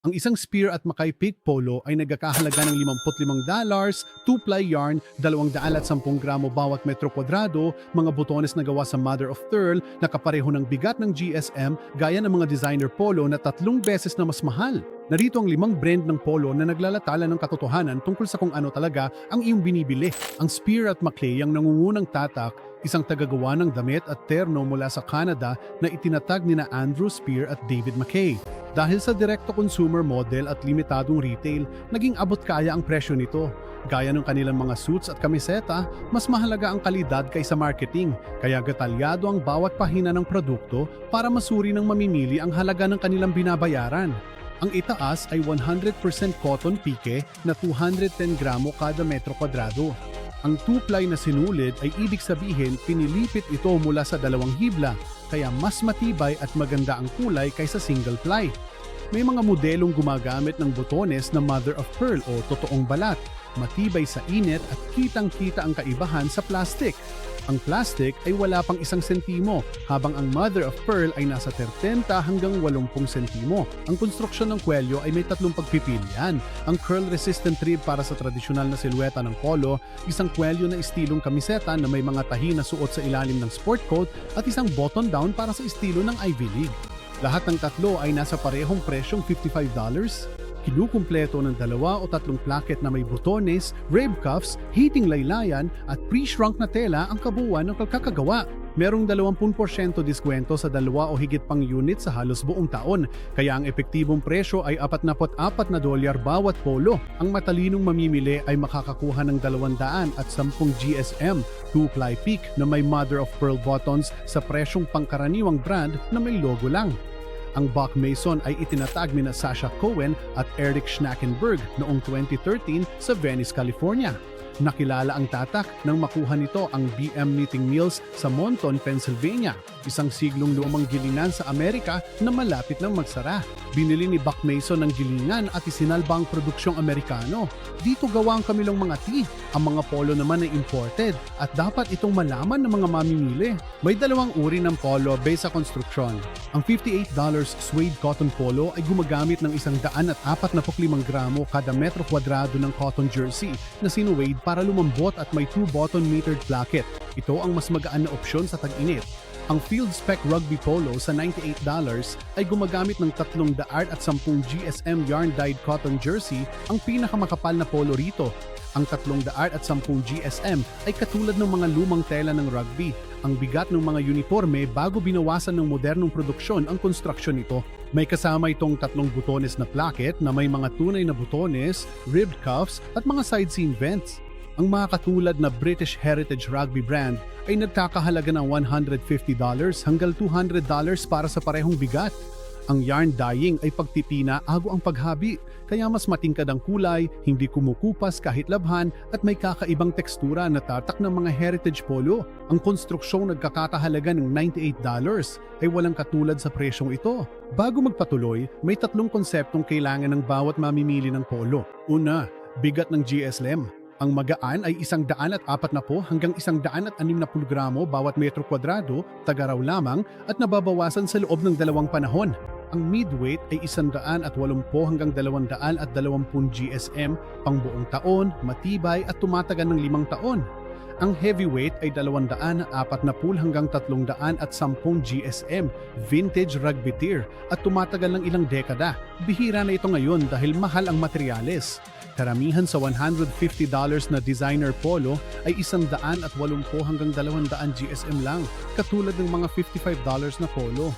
Ang isang spear at Mackay pig polo ay nagkakahalaga ng $55, 2-ply yarn, 210 gramo bawat metro kwadrado, mga butones na gawa sa mother of pearl na kapareho ng bigat ng GSM gaya ng mga designer polo na 3 beses na mas mahal. Narito ang 5 brand ng polo na naglalatala ng katotohanan tungkol sa kung ano talaga ang iyong binibili. Ang Spear at Mackay ang nangungunang tatak, isang tagagawa ng damit at terno mula sa Canada na itinatag nina Andrew Spear at David Mackay. Dahil sa direct-to-consumer model at limitadong retail, naging abot-kaya ang presyo nito. Gaya ng kanilang mga suits at kamiseta, mas mahalaga ang kalidad kaysa marketing, kaya detalyado ang bawat pahina ng produkto para masuri ng mamimili ang halaga ng kanilang binabayaran. Ang itaas ay 100% cotton pique na 210 gramo kada metro kwadrado. Ang 2-ply na sinulid ay ibig sabihin pinilipit ito mula sa 2 hibla, kaya mas matibay at maganda ang kulay kaysa single ply. May mga modelong gumagamit ng butones na mother of pearl o totoong balat, matibay sa init at kitang-kita ang kaibahan sa plastic. Ang plastic ay wala pang 1 sentimo, habang ang mother of pearl ay nasa 30 hanggang 80 sentimo. Ang konstruksyon ng kwelyo ay may 3 pagpipilian. Ang curl-resistant rib para sa tradisyonal na silhouette ng polo, isang kwelyo na estilong kamiseta na may mga tahi na suot sa ilalim ng sport coat at isang button-down para sa estilo ng Ivy League. Lahat ng tatlo ay nasa parehong presyong $55. Kinukumpleto ng 2 o 3 placket na may butones, rib cuffs, heating laylayan at pre-shrunk na tela ang kabuuan ng pagkakagawa. Merong 20% diskwento sa 2 o higit pang unit sa halos buong taon, kaya ang epektibong presyo ay $44 bawat polo. Ang matalinong mamimili ay makakakuha ng 210 GSM 2-ply peak na may mother of pearl buttons sa presyong pangkaraniwang brand na may logo lang. Ang Buck Mason ay itinatag ni Sasha Cohen at Eric Schnackenberg noong 2013 sa Venice, California. Nakilala ang tatak nang makuha nito ang BM Knitting Mills sa Monton, Pennsylvania, isang siglong lumang gilingan sa Amerika na malapit nang magsara. Binili ni Buck Mason ng gilingan at isinalba ang produksyong Amerikano. Dito gawa ang kamilang mga tee. Ang mga polo naman ay imported at dapat itong malaman ng mga mamimili. May 2 uri ng polo based sa konstruksyon. Ang $58 suede cotton polo ay gumagamit ng 145 gramo kada metro kwadrado ng cotton jersey na sinuwade para lumambot at may 2-button metered placket. Ito ang mas magaan na opsyon sa tag-init. Ang Field Spec Rugby Polo sa $98 ay gumagamit ng 310 GSM yarn-dyed cotton jersey, ang pinakamakapal na polo rito. Ang 310 GSM ay katulad ng mga lumang tela ng rugby. Ang bigat ng mga uniforme bago binawasan ng modernong produksyon ang konstruksyon nito. May kasama itong 3 butones na placket na may mga tunay na butones, ribbed cuffs at mga side seam vents. Ang mga katulad na British Heritage Rugby brand ay nagkakahalaga ng $150 hanggang $200 para sa parehong bigat. Ang yarn dyeing ay pagtipina ago ang paghabi, kaya mas matingkad ang kulay, hindi kumukupas kahit labhan at may kakaibang tekstura na tatak ng mga heritage polo. Ang konstruksyong nagkakahalaga ng $98 ay walang katulad sa presyong ito. Bago magpatuloy, may 3 konseptong kailangan ng bawat mamimili ng polo. Una, bigat ng GSM. Ang magaan ay 140 hanggang 160 gramo bawat metro kwadrado, tagaraw lamang at nababawasan sa loob ng 2 panahon. Ang midweight ay 180 hanggang 220 GSM, pang buong taon, matibay at tumatagal ng 5 taon. Ang heavyweight ay 240 hanggang 310 GSM, vintage rugby tier at tumatagal ng ilang dekada. Bihira na ito ngayon dahil mahal ang materyales. Karamihan sa $150 na designer polo ay 180 hanggang 200 GSM lang, katulad ng mga $55 na polo.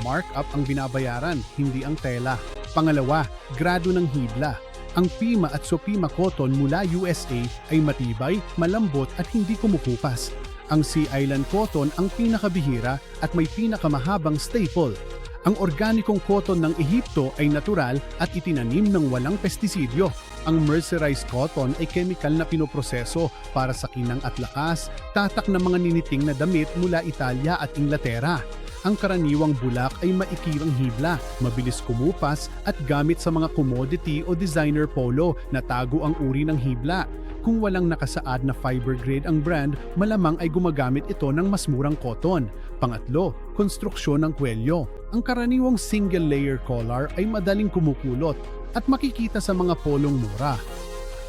Markup ang binabayaran, hindi ang tela. Pangalawa, grado ng hibla. Ang Pima at Sopima cotton mula USA ay matibay, malambot at hindi kumukupas. Ang Sea Island cotton ang pinakabihira at may pinakamahabang staple. Ang organikong cotton ng Ehipto ay natural at itinanim ng walang pestisidyo. Ang mercerized cotton ay chemical na pinoproseso para sa kinang at lakas, tatak ng mga niniting na damit mula Italia at Inglaterra. Ang karaniwang bulak ay maikirang hibla, mabilis kumupas at gamit sa mga commodity o designer polo na tago ang uri ng hibla. Kung walang nakasaad na fiber grade ang brand, malamang ay gumagamit ito ng mas murang cotton. Pangatlo, konstruksyon ng kwelyo. Ang karaniwang single-layer collar ay madaling kumukulot at makikita sa mga polong mura.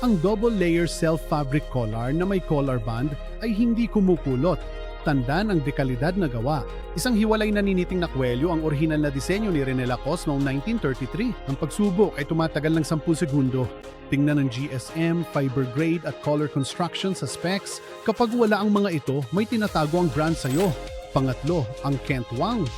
Ang double-layer self-fabric collar na may collar band ay hindi kumukulot. Tanda ng dekalidad na gawa. Isang hiwalay na niniting na kwelyo ang orihinal na disenyo ni René Lacoste noong 1933. Ang pagsubok ay tumatagal ng 10 segundo. Tingnan ng GSM, fiber grade at color construction sa specs. Kapag wala ang mga ito, may tinatago ang brand sa'yo. Pangatlo, ang Kent Wang.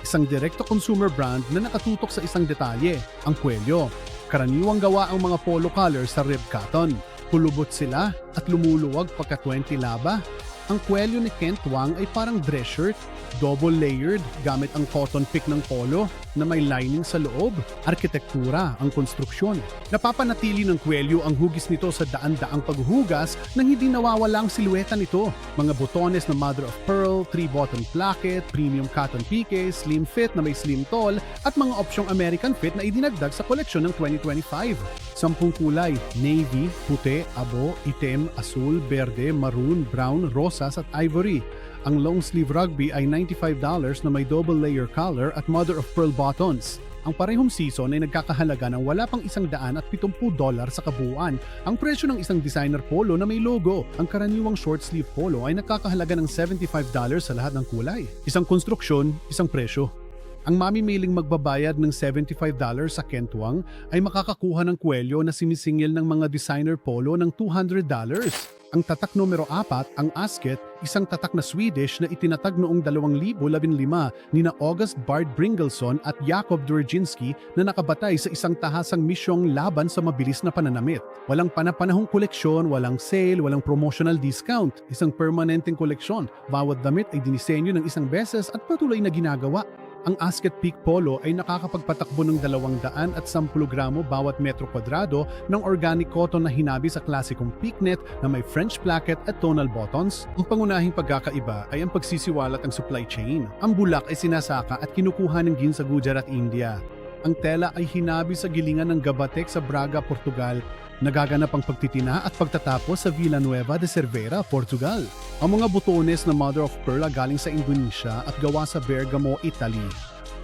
Isang direct-to-consumer brand na nakatutok sa isang detalye, ang kwelyo. Karaniwang gawa ang mga polo colors sa rib cotton. Kulubot sila at lumuluwag pagka 20 laba. Ang kwelyo ni Kent Wang ay parang dress shirt, double-layered gamit ang cotton pick ng polo na may lining sa loob. Arkitektura ang konstruksyon. Napapanatili ng kwelyo ang hugis nito sa daan-daang paghuhugas nang hindi nawawala ang silueta nito. Mga botones na mother of pearl, 3-button placket, premium cotton pique, slim fit na may slim tall, at mga opsyong American fit na idinagdag sa koleksyon ng 2025. 10 kulay, navy, puti, abo, itim, asul, berde, maroon, brown, rosas at ivory. Ang long sleeve rugby ay $95 na may double layer collar at mother of pearl buttons. Ang parehong season ay nagkakahalaga ng wala pang $170 sa kabuuan. Ang presyo ng isang designer polo na may logo. Ang karaniwang short sleeve polo ay nagkakahalaga ng $75 sa lahat ng kulay. Isang konstruksyon, isang presyo. Ang mamimiling magbabayad ng $75 sa Kent Wang ay makakakuha ng kwelyo na sinisingil ng mga designer polo ng $200. Ang tatak numero 4, ang Asket, isang tatak na Swedish na itinatag noong 2015 nina August Bard Bringelson at Jakob Dwerginski na nakabatay sa isang tahasang misyong laban sa mabilis na pananamit. Walang panapanahong koleksyon, walang sale, walang promotional discount. Isang permanenteng koleksyon. Bawat damit ay dinisenyo ng isang beses at patuloy na ginagawa. Ang Asket Peak Polo ay nakakapagpatakbo ng 210 gramo bawat metro kwadrado ng organic cotton na hinabi sa klasikong peaknet na may French placket at tonal buttons. Ang pangunahing pagkakaiba ay ang pagsisiwalat ng supply chain. Ang bulak ay sinasaka at kinukuha ng Ginza, Gujarat, India. Ang tela ay hinabi sa gilingan ng Gabatec sa Braga, Portugal. Nagaganap ang pagtitina at pagtatapos sa Villanueva de Cervera, Portugal. Ang mga botones na mother of pearl galing sa Indonesia at gawa sa Bergamo, Italy.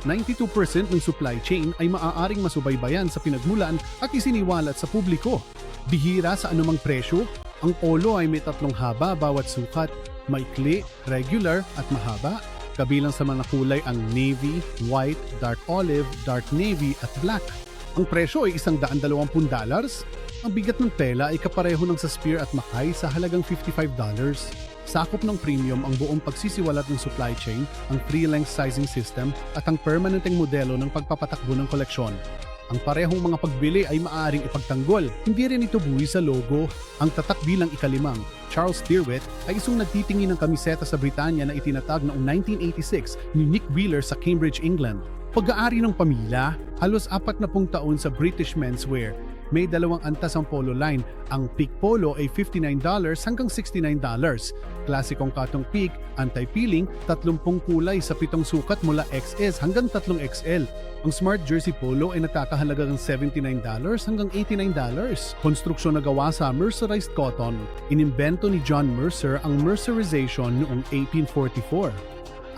92% ng supply chain ay maaaring masubaybayan sa pinagmulan at isiniwalat sa publiko. Bihira sa anumang presyo, ang polo ay may 3 haba bawat sukat, maikli, regular at mahaba. Kabilang sa mga kulay ang navy, white, dark olive, dark navy at black. Ang presyo ay $120. Ang bigat ng tela ay kapareho ng sa Spear at Mackay sa halagang $55. Sakop ng premium ang buong pagsisiwalat ng supply chain, ang free-length sizing system at ang permanenteng modelo ng pagpapatakbo ng koleksyon. Ang parehong mga pagbili ay maaaring ipagtanggol. Hindi rin ito buwi sa logo. Ang tatak bilang ika-5, Charles Tyrwhitt, ay isang nagtitingin ng kamiseta sa Britanya na itinatag noong 1986 ni Nick Wheeler sa Cambridge, England. Pag-aari ng pamilya, halos 40 taon sa British menswear. May 2 antas ang polo line. Ang peak polo ay $59 hanggang $69. Klasikong cotton peak, anti-peeling, 30 kulay sa 7 sukat mula XS hanggang 3XL. Ang smart jersey polo ay nakakahalaga ng $79 hanggang $89. Konstruksyon na gawa sa mercerized cotton. Inimbento ni John Mercer ang mercerization noong 1844.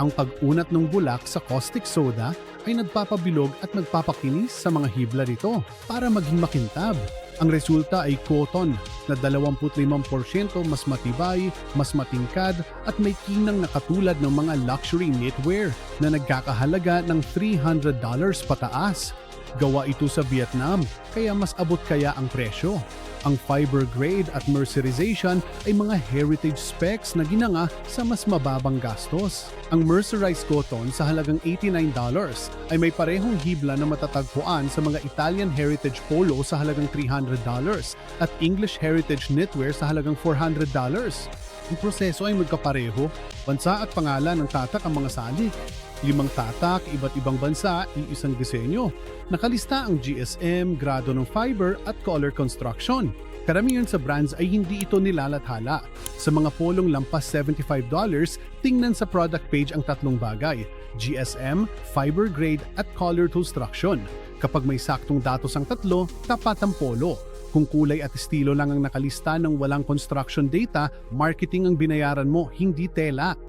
Ang pag-unat ng bulak sa caustic soda ay nagpapabilog at nagpapakinis sa mga hibla rito para maging makintab. Ang resulta ay cotton na 25% mas matibay, mas matingkad at may kinang na katulad ng mga luxury knitwear na nagkakahalaga ng $300 pataas. Gawa ito sa Vietnam, kaya mas abot kaya ang presyo. Ang fiber grade at mercerization ay mga heritage specs na ginanga sa mas mababang gastos. Ang mercerized cotton sa halagang $89 ay may parehong hibla na matatagpuan sa mga Italian heritage polo sa halagang $300 at English heritage knitwear sa halagang $400. Ang proseso ay magkapareho, bansa at pangalan ng tatak ang mga salik. 5 tatak, iba't ibang bansa, iisang disenyo. Nakalista ang GSM, grado ng fiber at color construction. Karamihan sa brands ay hindi ito nilalathala. Sa mga polong lampas $75, tingnan sa product page ang 3 bagay: GSM, fiber grade at color construction. Kapag may saktong datos ang 3, tapat ang polo. Kung kulay at estilo lang ang nakalista ng walang construction data, marketing ang binayaran mo, hindi tela.